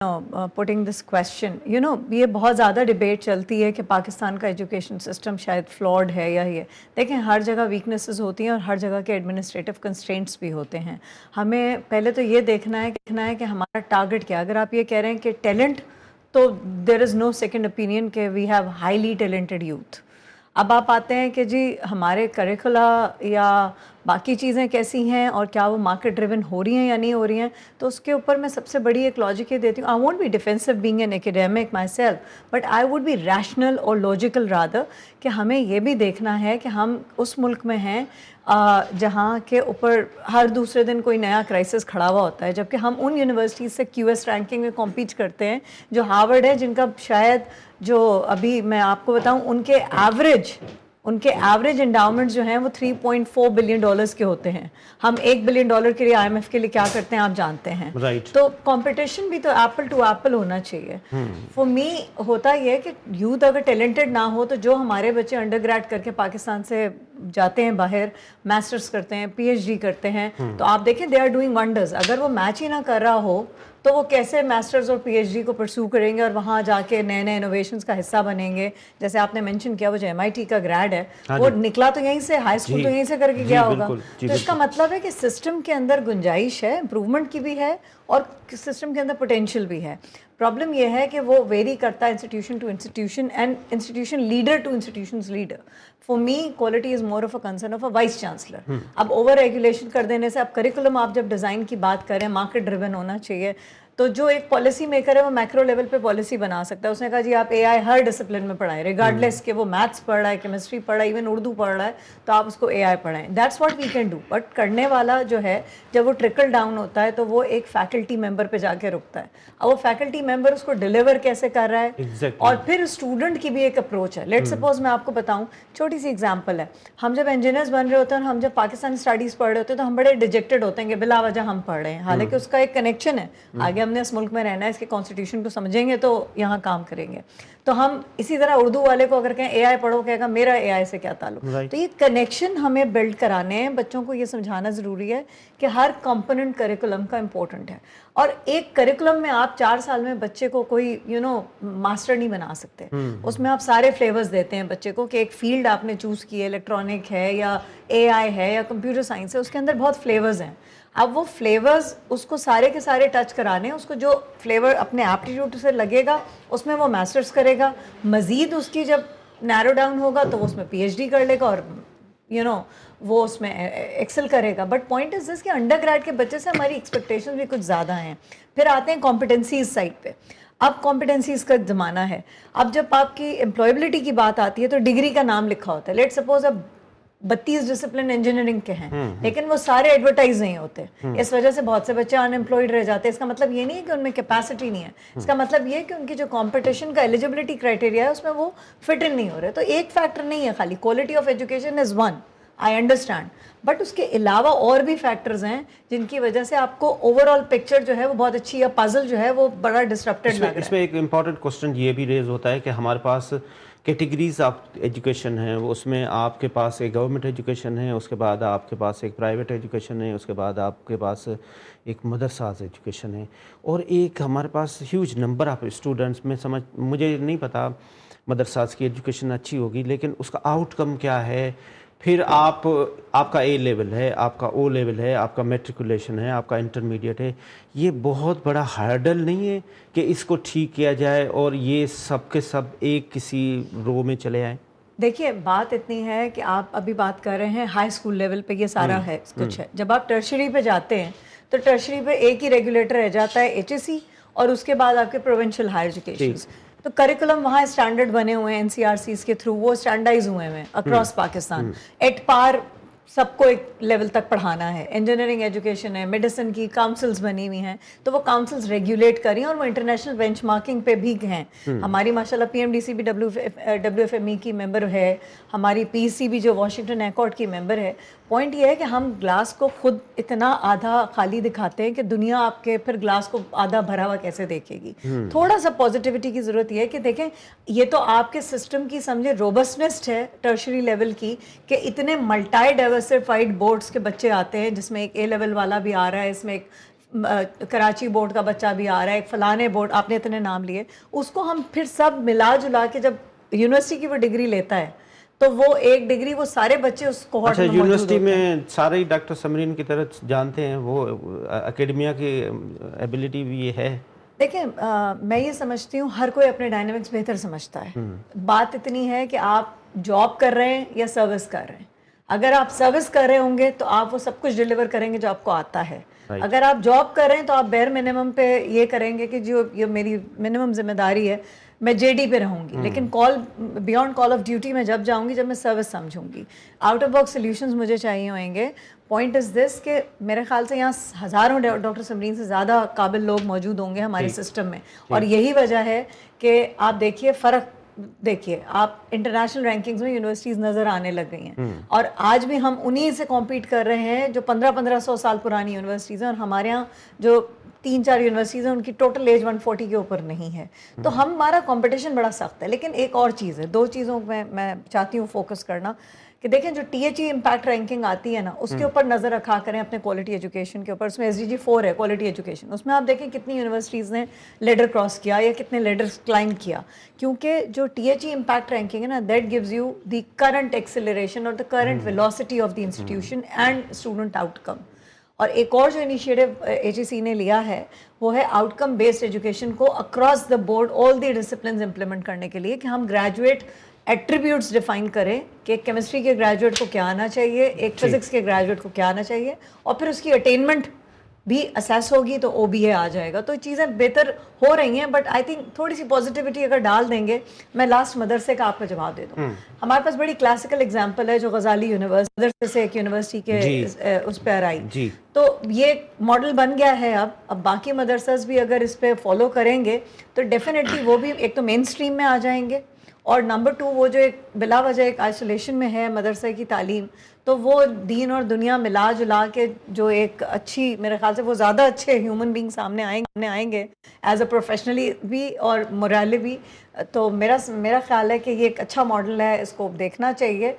putting this question, یہ بہت زیادہ ڈبیٹ چلتی ہے کہ پاکستان کا ایجوکیشن سسٹم شاید فلاڈ ہے یا یہ دیکھیں ہر جگہ ویکنیسز ہوتی ہیں اور ہر جگہ کے ایڈمنسٹریٹو کنسٹرینٹس بھی ہوتے ہیں. ہمیں پہلے تو یہ دیکھنا ہے کہ ہمارا ٹارگٹ کیا. اگر آپ یہ کہہ رہے ہیں کہ ٹیلنٹ، تو دیر از نو سیکنڈ اوپینین کہ we have highly talented youth. اب آپ آتے ہیں کہ جی ہمارے کریکولا یا باقی چیزیں کیسی ہیں اور کیا وہ مارکیٹ ڈریون ہو رہی ہیں یا نہیں ہو رہی ہیں، تو اس کے اوپر میں سب سے بڑی ایک لاجک یہ دیتی ہوں. I won't be defensive being an academic myself, but I would be rational اور لاجیکل رادر کہ ہمیں یہ بھی دیکھنا ہے کہ ہم اس ملک میں ہیں جہاں کے اوپر ہر دوسرے دن کوئی نیا کرائسس کھڑا ہوا ہوتا ہے، جبکہ ہم ان یونیورسٹیز سے کیو ایس رینکنگ میں کمپیٹ کرتے ہیں جو ہارورڈ ہے، جن کا شاید جو ابھی میں آپ کو بتاؤں ان کے ایوریج انڈاؤمنٹ جو ہیں وہ $3.4 بلین کے ہوتے ہیں. ہم $1 بلین کے لیے آئی ایم ایف کے لیے کیا کرتے ہیں آپ جانتے ہیں. تو کمپٹیشن بھی تو ایپل ٹو ایپل ہونا چاہیے. فور می ہوتا یہ کہ یوتھ اگر ٹیلنٹڈ نہ ہو تو جو ہمارے بچے انڈر گریڈ کر کے پاکستان سے جاتے ہیں باہر، ماسٹرز کرتے ہیں، پی ایچ ڈی کرتے ہیں، تو آپ دیکھیں دے آر ڈوئنگ ونڈرز. اگر وہ میچ ہی نہ کر رہا ہو تو وہ کیسے ماسٹرز اور پی ایچ ڈی کو پرسو کریں گے اور وہاں جا کے نئے نئے انوویشنز کا حصہ بنیں گے. جیسے آپ نے مینشن کیا وہ جو MIT کا گریڈ ہے وہ نکلا تو یہیں سے، ہائی اسکول تو یہیں سے کر کے گیا ہوگا. تو اس کا مطلب ہے کہ سسٹم کے اندر گنجائش ہے، امپروومنٹ کی بھی ہے اور سسٹم کے اندر پوٹینشیل بھی ہے. پرابلم یہ ہے کہ وہ ویری کرتا ہے institution to institution and institution leader to institutions leader. For me quality is more of a concern of a vice chancellor. اب اوور ریگولیشن کر دینے سے، اب کریکولم آپ جب ڈیزائن کی بات کریں مارکیٹ ڈریون ہونا چاہیے، تو جو ایک پالیسی میکر ہے وہ میکرو لیول پہ پالیسی بنا سکتا ہے. اس نے کہا جی آپ AI ہر ڈسپلن میں پڑھائیں، ریگارڈلیس کہ وہ میتھس پڑھ رہا ہے، کیمسٹری پڑھ رہا ہے، ایون اردو پڑھ رہا ہے، تو آپ اس کو AI پڑھائیں. That's what we can do. But کرنے والا جو ہے جب وہ ٹرکل ڈاؤن ہوتا ہے تو وہ ایک فیکلٹی ممبر پہ جا کے رکتا ہے. اب وہ فیکلٹی ممبر اس کو ڈیلیور کیسے کر رہا ہے، اور پھر اسٹوڈنٹ کی بھی ایک اپروچ ہے. لیٹ سپوز میں آپ کو بتاؤں، چھوٹی سی ایگزامپل ہے، ہم جب انجینئرز بن رہے ہوتے ہیں اور ہم جب پاکستانی اسٹڈیز پڑھ رہے ہوتے ہیں تو ہم بڑے ڈیجیکٹڈ ہوتے ہیں کہ بلا وجہ ہم پڑھ رہے ہیں، حالانکہ اس کا ایک کنیکشن ہے. آگے ہم نے اس ملک میں رہنا ہے، اس کے کانسٹیٹیوشن کو سمجھیں گے تو یہاں کام کریں گے. تو ہم اسی طرح اردو والے کو اگر کہیں AI پڑھو، کہے گا میرا AI سے کیا تعلق. تو یہ کنیکشن ہمیں بلڈ کرانے ہیں. بچوں کو یہ سمجھانا ضروری ہے کہ ہر کمپوننٹ کریکولم کا امپورٹنٹ ہے، اور ایک کریکولم میں آپ 4 سال میں بچے کو کوئی ماسٹر نہیں بنا سکتے. اس میں آپ سارے فلیورز دیتے ہیں بچے کو کہ ایک فیلڈ آپ نے چوز کی ہے، الیکٹرانک ہے یا AI ہے یا کمپیوٹر سائنس ہے، اس کے اندر بہت فلیورز ہیں. اب وہ فلیورز اس کو سارے کے سارے ٹچ کرانے، اس کو جو فلیور اپنے ایپٹیٹیوڈ سے لگے گا اس میں وہ ماسٹرز کرے گا. مزید اس کی جب نیرو ڈاؤن ہوگا تو وہ اس میں PhD کر لے گا اور وہ اس میں ایکسل کرے گا. بٹ پوائنٹ از دس کہ انڈر گریڈ کے بچے سے ہماری ایکسپیکٹیشن بھی کچھ زیادہ ہیں. پھر آتے ہیں کمپٹنسیز سائڈ پہ. اب کمپٹنسیز کا زمانہ ہے. اب جب آپ کی امپلائبلٹی کی بات آتی ہے تو ڈگری کا نام لکھا ہوتا ہے. لیٹ سپوز اب 32 ڈسپلن انجینئرنگ کے ہیں، لیکن وہ سارے ایڈورٹائز نہیں ہوتے. اس وجہ سے بہت سے بچے ان امپلائڈ رہ جاتے ہیں. اس کا مطلب یہ نہیں ہے کہ ان میں کیپیسٹی نہیں ہے، اس کا مطلب یہ ہے کہ ان کی جو کمپٹیشن کا ایلیجبلٹی کرائٹیریا ہے اس میں وہ فٹ ان نہیں ہو رہے. تو ایک فیکٹر نہیں ہے خالی، quality of education is one, I understand, but اس کے علاوہ اور بھی فیکٹرز ہیں جن کی وجہ سے آپ کو اوور آل پکچر جو ہے وہ بہت اچھی ہے، پازل جو ہے وہ بڑا ڈسرپٹڈ لگ رہا ہے. اس میں ایک امپورٹنٹ کوسچن یہ بھی ریز ہوتا ہے کہ ہمارے پاس کیٹیگریز آف ایجوکیشن ہیں. اس میں آپ کے پاس ایک گورنمنٹ ایجوکیشن ہے، اس کے بعد آپ کے پاس ایک پرائیویٹ ایجوکیشن ہے، اس کے بعد آپ کے پاس ایک مدرسہ ایجوکیشن ہے، اور ایک ہمارے پاس ہیوج نمبر آف اسٹوڈنٹس میں مجھے نہیں پتا مدرسہ کی ایجوکیشن اچھی ہوگی لیکن اس کا آؤٹ کم کیا ہے. پھر آپ کا A لیول ہے، آپ کا O لیول ہے، آپ کا میٹریکولیشن ہے، آپ کا انٹرمیڈیٹ ہے. یہ بہت بڑا ہرڈل نہیں ہے کہ اس کو ٹھیک کیا جائے اور یہ سب کے سب ایک کسی رو میں چلے آئیں؟ دیکھیے بات اتنی ہے کہ آپ ابھی بات کر رہے ہیں ہائی اسکول لیول پہ یہ سارا ہے کچھ ہے. جب آپ ٹرشری پہ جاتے ہیں تو ٹرشری پہ ایک ہی ریگولیٹر رہ جاتا ہے HSE، اور اس کے بعد آپ کے پروونشل ہائر ایجوکیشن. تو کریکولم وہاں اسٹینڈرڈ بنے ہوئے ہیں NCRCs کے تھرو، وہ اسٹینڈرڈائز ہوئے ہیں اکراس پاکستان. ایٹ پار سب کو ایک لیول تک پڑھانا ہے. انجینئرنگ ایجوکیشن ہے، میڈیسن کی کاؤنسلز بنی ہوئی ہیں، تو وہ کاؤنسلز ریگولیٹ کریں اور وہ انٹرنیشنل بینچ مارکنگ پہ بھی ہیں. ہماری ماشاءاللہ PMDC بھی WFME کی ممبر ہے، ہماری PEC بھی جو واشنگٹن ایکارڈ کی ممبر ہے. پوائنٹ یہ ہے کہ ہم گلاس کو خود اتنا آدھا خالی دکھاتے ہیں کہ دنیا آپ کے پھر گلاس کو آدھا بھرا ہوا کیسے دیکھے گی. تھوڑا سا پازیٹیوٹی کی ضرورت یہ ہے کہ دیکھیں یہ تو آپ کے سسٹم کی سمجھے روبسٹنس ہے ٹرشری لیول کی کہ اتنے ملٹائی ڈائیورسفائڈ بورڈز کے بچے آتے ہیں جس میں ایک A لیول والا بھی آ رہا ہے، اس میں ایک کراچی بورڈ کا بچہ بھی آ رہا ہے, ایک فلانے بورڈ, آپ نے اتنے نام لیے, اس کو ہم پھر سب ملا جلا کے جب یونیورسٹی کی وہ ڈگری لیتا ہے تو وہ ایک ڈگری وہ سارے بچے اس کوہورٹ میں موجود ہوتے ہیں. یونیورسٹی میں سارے ڈاکٹر سمرین کی طرح جانتے ہیں, وہ اکیڈمیا کی ایبلٹی بھی یہ ہے. دیکھیں میں یہ سمجھتی ہوں ہر کوئی اپنے ڈائنامکس بہتر سمجھتا ہے. بات اتنی ہے کہ آپ جاب کر رہے ہیں یا سروس کر رہے ہیں. اگر آپ سروس کر رہے ہوں گے تو آپ وہ سب کچھ ڈیلیور کریں گے جو آپ کو آتا ہے. اگر آپ جاب کر رہے ہیں تو آپ بیئر منیمم پہ یہ کریں گے کہ جو یہ میری منیمم ذمہ داری ہے میں جے ڈی پہ رہوں گی, لیکن بیونڈ کال آف ڈیوٹی میں جب جاؤں گی جب میں سروس سمجھوں گی. آؤٹ آف باکس سلیوشنز مجھے چاہیے ہوئیں گے. پوائنٹ از دس کہ میرے خیال سے یہاں ہزاروں ڈاکٹر سمرین سے زیادہ قابل لوگ موجود ہوں گے ہمارے سسٹم میں, اور یہی وجہ ہے کہ آپ دیکھیے فرق دیکھیے, آپ انٹرنیشنل رینکنگز میں یونیورسٹیز نظر آنے لگ گئی ہیں, اور آج بھی ہم انہی سے کمپیٹ کر رہے ہیں جو 1500 سال پرانی یونیورسٹیز ہیں, اور ہمارے ہاں جو 3-4 یونیورسٹیز ہیں ان کی ٹوٹل ایج 140 کے اوپر نہیں ہے. تو ہمارا کمپٹیشن بڑا سخت ہے. لیکن ایک اور چیز ہے, 2 چیزوں میں چاہتی ہوں فوکس کرنا, کہ دیکھیں جو T H E impact ranking آتی ہے نا, اس کے اوپر نظر رکھا کریں اپنے کوالٹی ایجوکیشن کے اوپر. اس میں ایس ڈی جی 4 ہے کوالٹی ایجوکیشن, اس میں آپ دیکھیں کتنی یونیورسٹیز نے لیڈر کراس کیا یا کتنے لیڈر کلائم کیا, کیونکہ جو T H E impact ranking ہے نا, that gives you the current acceleration اور the current velocity of the institution and student outcome. اور ایک اور جو انیشیٹو ایچ ای سی نے لیا ہے وہ ہے آؤٹ کم بیسڈ ایجوکیشن کو across the board all the disciplines implement کرنے کے لیے, کہ ہم گریجویٹ ایٹریبیوٹس ڈیفائن کریں کہ ایک کیمسٹری کے گریجویٹ کو کیا آنا چاہیے, ایک فزکس کے گریجویٹ کو کیا آنا چاہیے, اور پھر اس کی اٹینمنٹ بھی اسیس ہوگی تو او بی اے آ جائے گا. تو چیزیں بہتر ہو رہی ہیں, بٹ آئی تھنک تھوڑی سی پازیٹیوٹی اگر ڈال دیں گے. میں لاسٹ مدرسے کا آپ کو جواب دے دوں. ہمارے پاس بڑی کلاسیکل اگزامپل ہے جو غزالی یونیورسٹی مدرسے سے ایک یونیورسٹی کے اس پہ آئی, تو یہ ماڈل بن گیا ہے. اب باقی مدرسز بھی اگر اس پہ فالو کریں گے تو ڈیفینیٹلی وہ بھی ایک تو مین اسٹریم میں آ جائیں گے, اور نمبر 2 وہ جو ایک بلا وجہ ایک آئسولیشن میں ہے مدرسے کی تعلیم, تو وہ دین اور دنیا ملا جلا کے جو ایک اچھی, میرے خیال سے وہ زیادہ اچھے ہیومن بینگ سامنے آئیں گے ایز اے پروفیشنلی بھی اور مورالی بھی. تو میرا خیال ہے کہ یہ ایک اچھا ماڈل ہے, اس کو دیکھنا چاہیے.